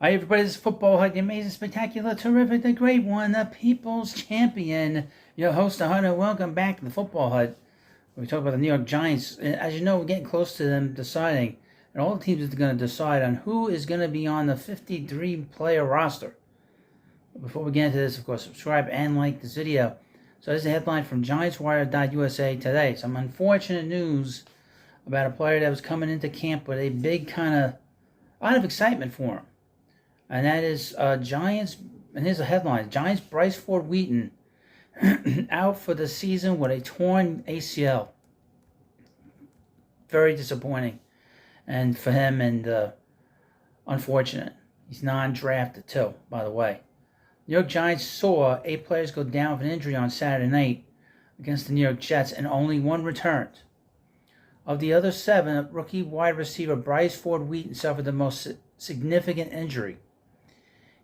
Hi everybody, this is Football Hut, the amazing, spectacular, terrific, the great one, the People's Champion, your host, the Hunter. Welcome back to the Football Hut. We talk about the New York Giants. As you know, we're getting close to them deciding, and all the teams are going to decide on who is going to be on the 53-player roster. Before we get into this, of course, subscribe and like this video. So this is a headline from GiantsWire.USA today. Some unfortunate news about a player that was coming into camp with a big kind of excitement for him. And that is Giants, and here's the headline: Giants Bryce Ford-Wheaton out for the season with a torn ACL. Very disappointing, and for him, and unfortunate. He's non-drafted too, by the way. New York Giants saw 8 players go down with an injury on Saturday night against the New York Jets, and only 1 returned. Of the other 7, rookie wide receiver Bryce Ford-Wheaton suffered the most significant injury.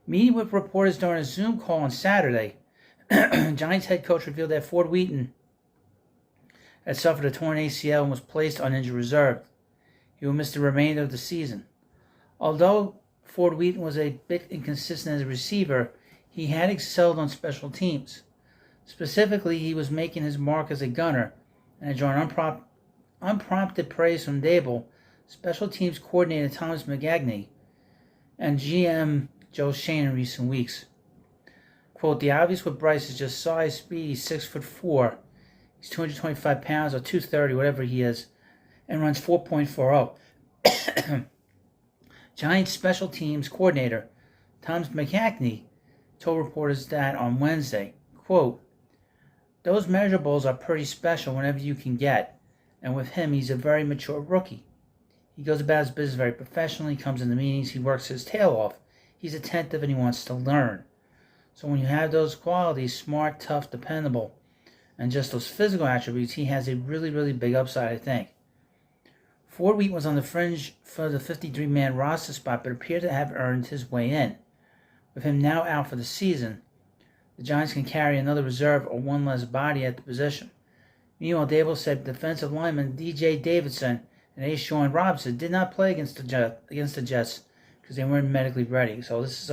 Meeting with reporters during a Zoom call on Saturday, Giants head coach revealed that Ford-Wheaton had suffered a torn ACL and was placed on injured reserve. He will miss the remainder of the season. Although Ford-Wheaton was a bit inconsistent as a receiver, he had excelled on special teams. Specifically, he was making his mark as a gunner and had drawn unprompted praise from Dable, special teams coordinator Thomas McGagney, and GM Joe Shane in recent weeks. Quote, "The obvious with Bryce is just size, speed. He's 6'4". He's 225 pounds or 230, whatever he is, and runs 4.40. Giants special teams coordinator Thomas McGagney told reporters that on Wednesday. Quote, "Those measurables are pretty special whenever you can get, and with him, he's a very mature rookie. He goes about his business very professionally, comes into meetings, he works his tail off. He's attentive and he wants to learn. So when you have those qualities, smart, tough, dependable, and just those physical attributes, he has a really, really big upside, I think." Ford-Wheaton was on the fringe for the 53-man roster spot, but appeared to have earned his way in. With him now out for the season, the Giants can carry another reserve or 1 less body at the position. Meanwhile, Dable said defensive lineman DJ Davidson and Sean Robinson did not play against the Jets because they weren't medically ready. So this is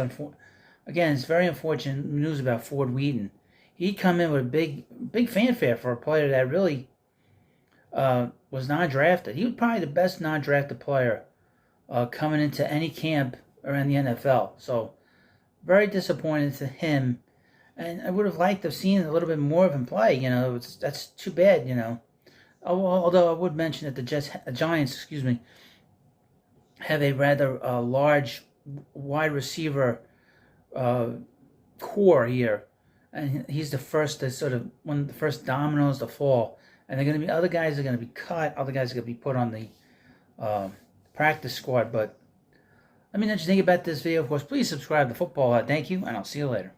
again, it's very unfortunate news about Ford-Wheaton. He'd come in with a big fanfare for a player that really was non-drafted. He was probably the best non-drafted player coming into any camp around the NFL. So very disappointed to him, and I would have liked to have seen a little bit more of him play. That's too bad. Although I would mention that the Giants, have a rather large wide receiver core here, and he's the first to sort of one of the first dominoes to fall. And they're going to be other guys are going to be cut, other guys are going to be put on the practice squad. But let me know what you think about this video. Of course, please subscribe to Football Hut. Thank you, and I'll see you later.